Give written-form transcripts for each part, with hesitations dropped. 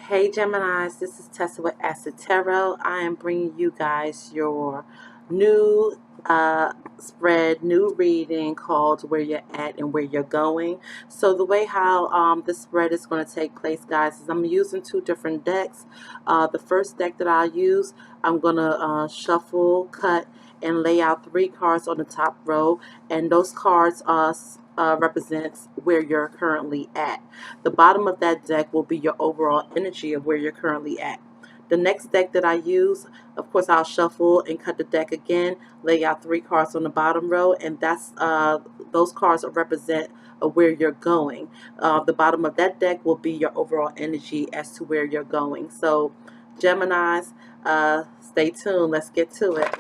Hey Geminis, this is Tessa with Acid Tarot. I am bringing you guys your new spread, new reading called Where You're At and Where You're Going. So the way how this spread is going to take place, guys, is I'm using two different decks. The first deck that I use, I'm going to shuffle, cut, and lay out 3 cards on the top row, and those cards represents where you're currently at. The bottom of that deck will be your overall energy of where you're currently at. The next deck that I use, of course, I'll shuffle and cut the deck again, lay out 3 cards on the bottom row, and that's those cards represent where you're going. The bottom of that deck will be your overall energy as to where you're going. So, Geminis, stay tuned. Let's get to it.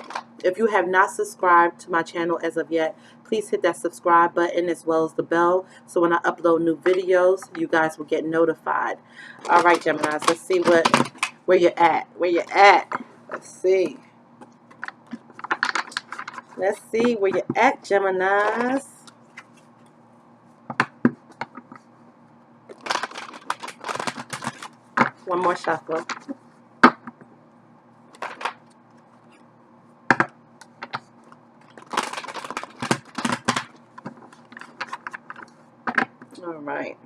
If you have not subscribed to my channel as of yet, please hit that subscribe button as well as the bell, so when I upload new videos, you guys will get notified. All right, Geminis, let's see where you're at. Where you're at. Let's see. Let's see where you're at, Geminis. One more shuffle. All right.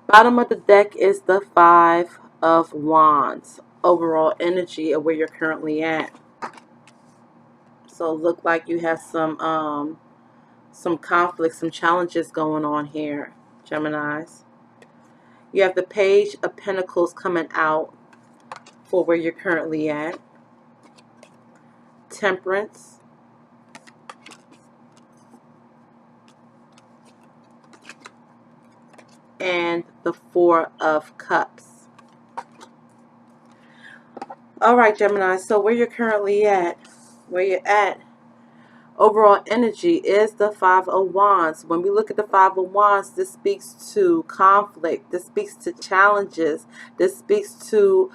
Bottom of the deck is the 5 of Wands. Overall energy of where you're currently at. So it look like you have some conflicts, some challenges going on here, Geminis. You have the Page of Pentacles coming out for where you're currently at. Temperance. And the 4 of Cups. Alright, Gemini, so where you're currently at, overall energy is the 5 of Wands. When we look at the 5 of Wands, this speaks to conflict. This speaks to challenges. This speaks to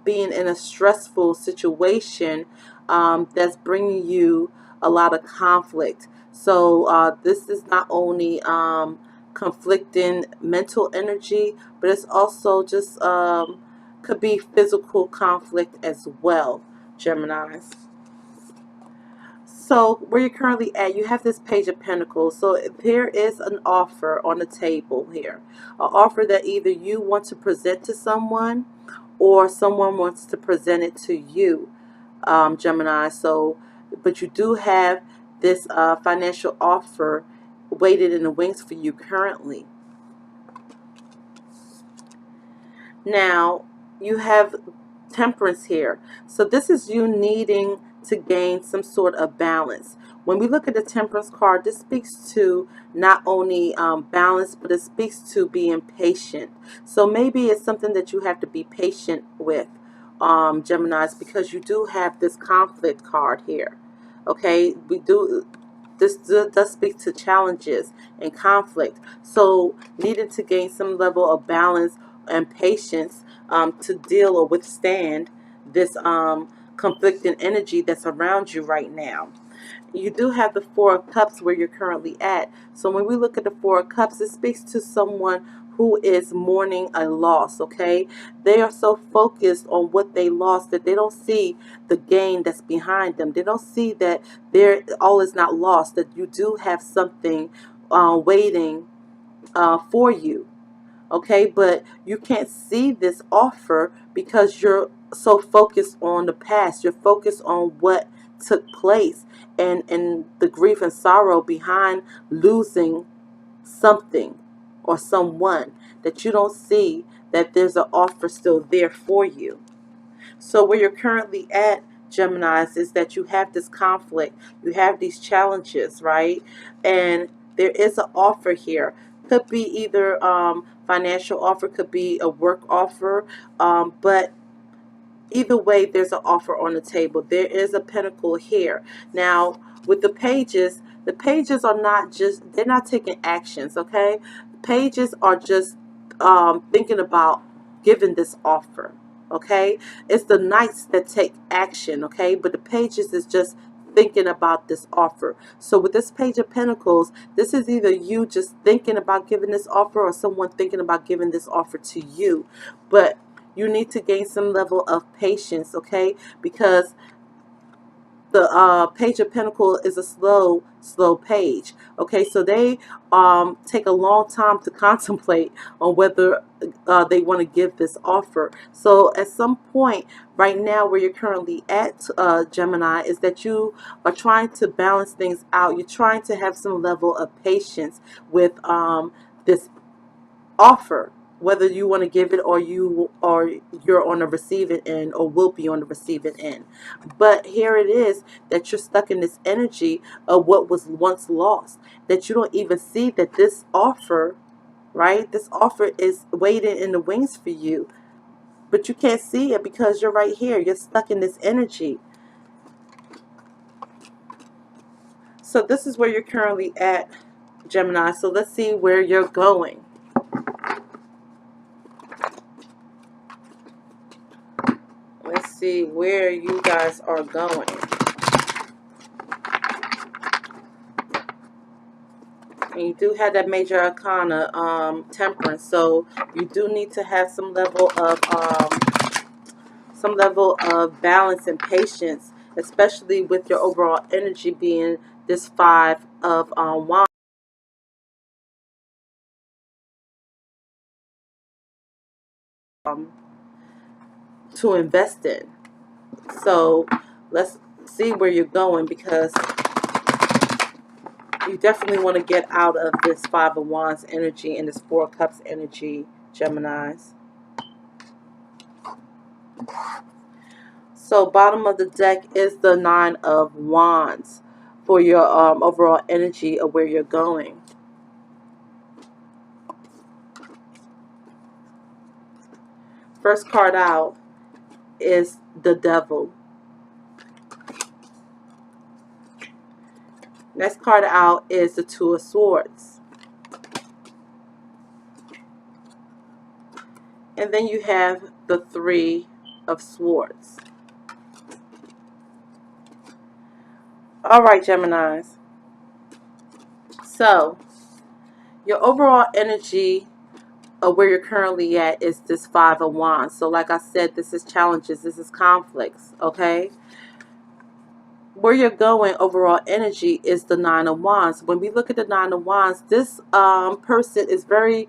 being in a stressful situation that's bringing you a lot of conflict. So this is not only conflicting mental energy, but it's also just could be physical conflict as well, Geminis. So where you're currently at, you have this Page of Pentacles. So there is an offer on the table here, an offer that either you want to present to someone or someone wants to present it to you, Gemini. So, but you do have this financial offer waited in the wings for you currently. Now, you have Temperance here. So this is you needing to gain some sort of balance. When we look at the Temperance card, this speaks to not only balance, but it speaks to being patient. So maybe it's something that you have to be patient with, Geminis, because you do have this conflict card here. Okay, this does speak to challenges and conflict. So needing to gain some level of balance and patience to deal or withstand this conflicting energy that's around you right now. You do have the 4 of Cups where you're currently at. So when we look at the 4 of Cups, it speaks to someone who is mourning a loss, okay? They are so focused on what they lost that they don't see the gain that's behind them. They don't see that all is not lost, that you do have something waiting for you. Okay, but you can't see this offer because you're so focused on the past. You're focused on what took place and the grief and sorrow behind losing something or someone, that you don't see that there's an offer still there for you. So where you're currently at, Geminis, is that you have this conflict. You have these challenges, right? And there is an offer here. Could be either financial offer, could be a work offer, but either way, there's an offer on the table. There is a pentacle here. Now, with the pages are not just, they're not taking actions, okay? Pages are just thinking about giving this offer, okay? It's the knights that take action, okay? But the pages is just thinking about this offer. So with this Page of Pentacles, this is either you just thinking about giving this offer or someone thinking about giving this offer to you. But you need to gain some level of patience, okay? Because the Page of Pentacles is a slow page. Okay, so they take a long time to contemplate on whether they want to give this offer. So at some point right now where you're currently at, Gemini, is that you are trying to balance things out. You're trying to have some level of patience with this offer, whether you want to give it or you're on the receiving end or will be on the receiving end. But here it is that you're stuck in this energy of what was once lost, that you don't even see that this offer, right, this offer is waiting in the wings for you, but you can't see it because you're right here. You're stuck in this energy. So this is where you're currently at, Gemini. So let's see where you're going. Let's see where you guys are going. And you do have that major arcana, temperance. So you do need to have some level of balance and patience, especially with your overall energy being this Five of Wands. To invest in. So let's see where you're going, because you definitely want to get out of this Five of Wands energy and this Four of Cups energy, Geminis. So bottom of the deck is the Nine of Wands for your overall energy of where you're going. First card out is the Devil. Next card out is the Two of Swords. And then you have the Three of Swords. Alright, Geminis. So, your overall energy of where you're currently at is this Five of Wands. So like I said, this is challenges, this is conflicts, okay? Where you're going overall energy is the Nine of Wands. When we look at the Nine of Wands, this person is very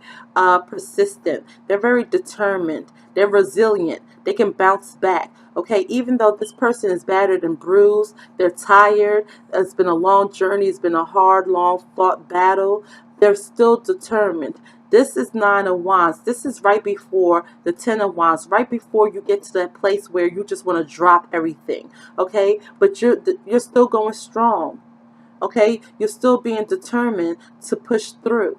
persistent. They're very determined. They're resilient. They can bounce back. Okay, even though this person is battered and bruised, they're tired, it's been a long journey, it's been a hard, long fought battle, they're still determined. This is Nine of Wands. This is right before the Ten of Wands, right before you get to that place where you just want to drop everything, okay? But you're still going strong, okay? You're still being determined to push through,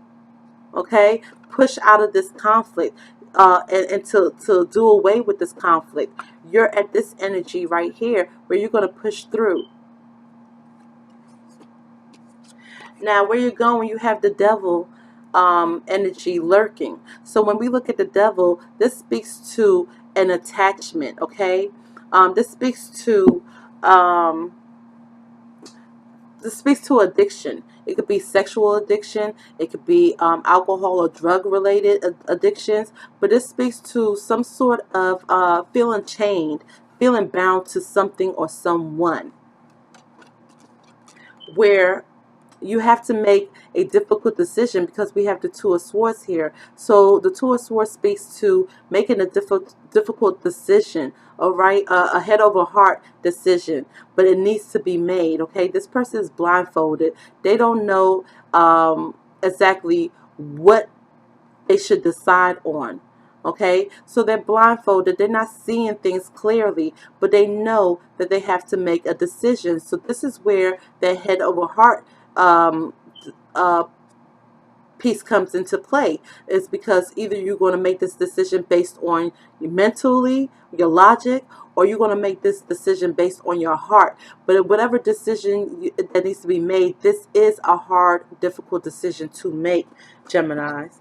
okay? Push out of this conflict and to do away with this conflict. You're at this energy right here where you're going to push through. Now, where you're going, you have the Devil energy lurking. So when we look at the Devil, this speaks to an attachment, okay? This speaks to addiction. It could be sexual addiction. It could be alcohol or drug related addictions. But this speaks to some sort of feeling chained, feeling bound to something or someone, where you have to make a difficult decision, because we have the Two of Swords here. So the Two of Swords speaks to making a difficult decision, all right, a head over heart decision, but it needs to be made, okay? This person is blindfolded. They don't know exactly what they should decide on. Okay, so they're blindfolded, they're not seeing things clearly, but they know that they have to make a decision. So this is where their head over heart piece comes into play. Is because either you're going to make this decision based on mentally, your logic, or you're going to make this decision based on your heart. But whatever decision that needs to be made, this is a hard, difficult decision to make, Geminis.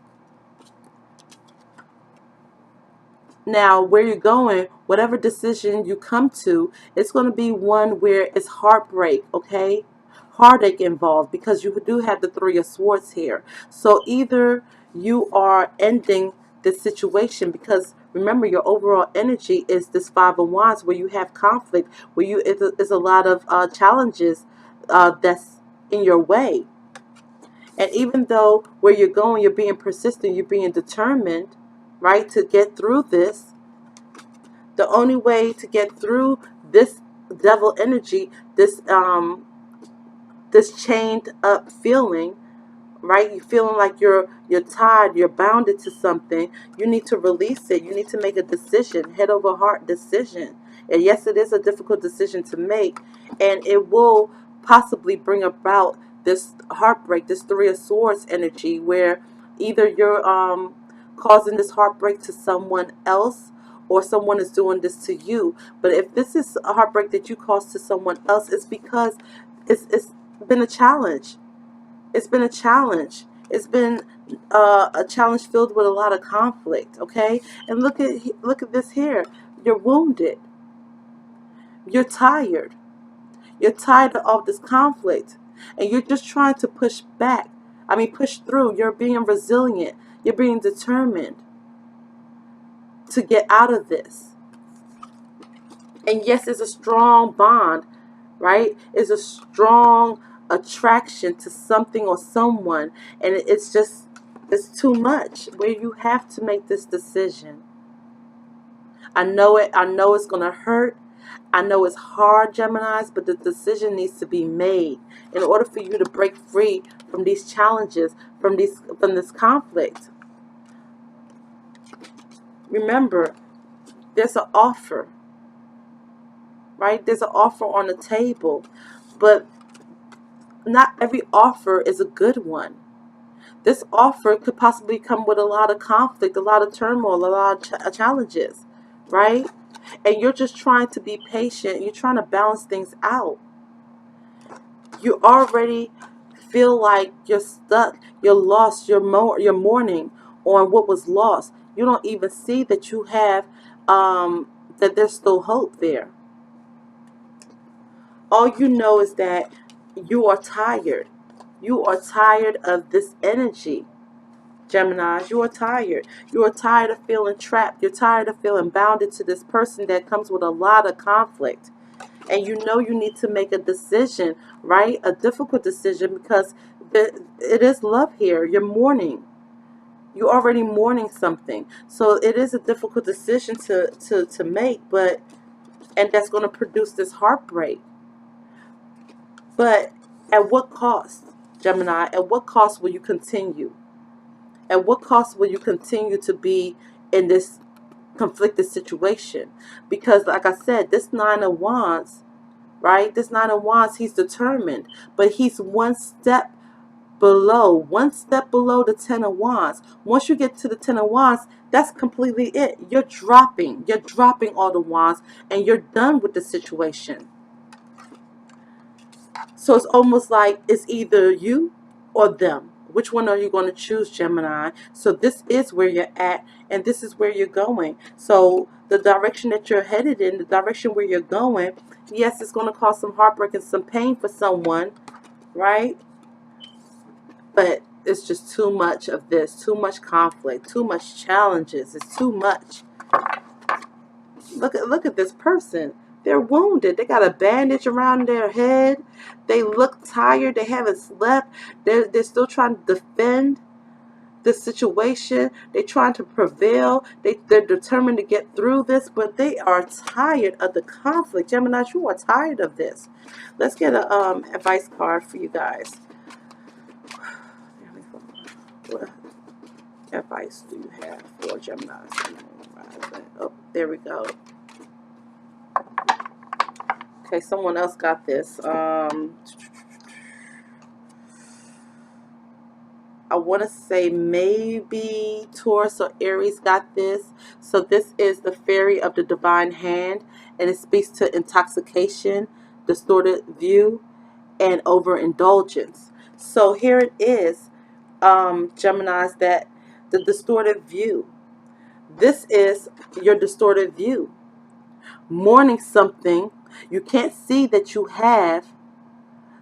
Now, where you're going, whatever decision you come to, it's going to be one where it's heartbreak, okay? Heartache involved, because you do have the Three of Swords here. So either you are ending this situation, because remember, your overall energy is this Five of Wands, where you have conflict, where it's a lot of challenges that's in your way. And even though where you're going, you're being persistent, you're being determined, right, to get through this, the only way to get through this devil energy, this chained up feeling, right? You feeling like you're tied, you're bounded to something. You need to release it. You need to make a decision, head over heart decision. And yes, it is a difficult decision to make, and it will possibly bring about this heartbreak, this Three of Swords energy, where either you're causing this heartbreak to someone else, or someone is doing this to you. But if this is a heartbreak that you caused to someone else, it's because it's been a challenge. It's been a challenge. It's been a challenge filled with a lot of conflict. Okay, and look at this here. You're wounded. You're tired. You're tired of all this conflict, and you're just trying to push back. I mean, push through. You're being resilient. You're being determined to get out of this. And yes, it's a strong bond, right? It's a strong attraction to something or someone, and it's too much, where you have to make this decision. I know it. I know it's going to hurt. I know it's hard, Geminis, but the decision needs to be made in order for you to break free from these challenges, from this conflict. Remember, there's an offer, right? There's an offer on the table, but not every offer is a good one. This offer could possibly come with a lot of conflict, a lot of turmoil, a lot of challenges, right? And you're just trying to be patient. You're trying to balance things out. You already feel like you're stuck, you're lost, you're mourning on what was lost. You don't even see that you have, that there's still hope there. All you know is that you are tired. You are tired of this energy, Geminis. You are tired. You are tired of feeling trapped. You're tired of feeling bounded to this person that comes with a lot of conflict. And you know you need to make a decision, right? A difficult decision, because it is love here. You're mourning. You're already mourning something. So it is a difficult decision to make, and that's going to produce this heartbreak. But at what cost, Gemini? At what cost will you continue? At what cost will you continue to be in this conflicted situation? Because, like I said, this Nine of Wands, right? This Nine of Wands, he's determined, but he's one step below the Ten of Wands. Once you get to the Ten of Wands, that's completely it. You're dropping all the wands, and you're done with the situation. So it's almost like it's either you or them. Which one are you going to choose, Gemini? So this is where you're at, and this is where you're going. So the direction that you're headed in, the direction where you're going, yes, it's going to cause some heartbreak and some pain for someone, right? But it's just too much of this, too much conflict, too much challenges. It's too much. Look at this person. They're wounded. They got a bandage around their head. They look tired. They haven't slept. They're still trying to defend this situation. They're trying to prevail. They're determined to get through this, but they are tired of the conflict. Gemini, you are tired of this. Let's get a advice card for you guys. What advice do you have for Gemini? Oh, there we go. Okay, someone else got this. I want to say maybe Taurus or Aries got this. So this is the Fairy of the Divine Hand, and it speaks to intoxication, distorted view, and overindulgence. So here it is, Geminis, that the distorted view. This is your distorted view. Mourning something, you can't see that you have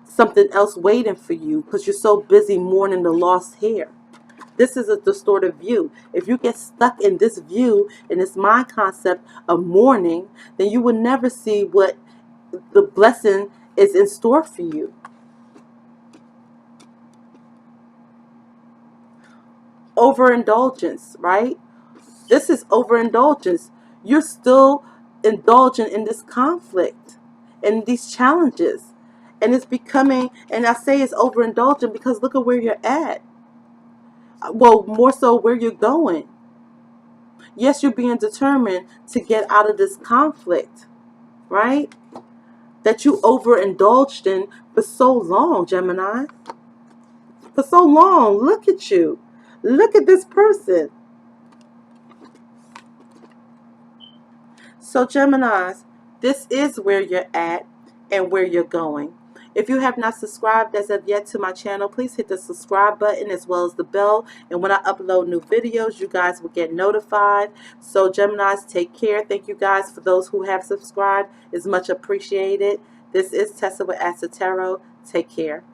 something else waiting for you because you're so busy mourning the lost hair. This is a distorted view. If you get stuck in this view, in this mind concept of mourning, then you will never see what the blessing is in store for you. Overindulgence, right? This is overindulgence. You're still indulging in this conflict and these challenges. And it's becoming, and I say it's overindulgent because look at where you're at. Well, more so where you're going. Yes, you're being determined to get out of this conflict, right? That you overindulged in for so long, Gemini. For so long. Look at you. Look at this person. So Geminis, this is where you're at and where you're going. If you have not subscribed as of yet to my channel, please hit the subscribe button as well as the bell. And when I upload new videos, you guys will get notified. So Geminis, take care. Thank you guys for those who have subscribed. It's much appreciated. This is Tessa with Acid Tarot. Take care.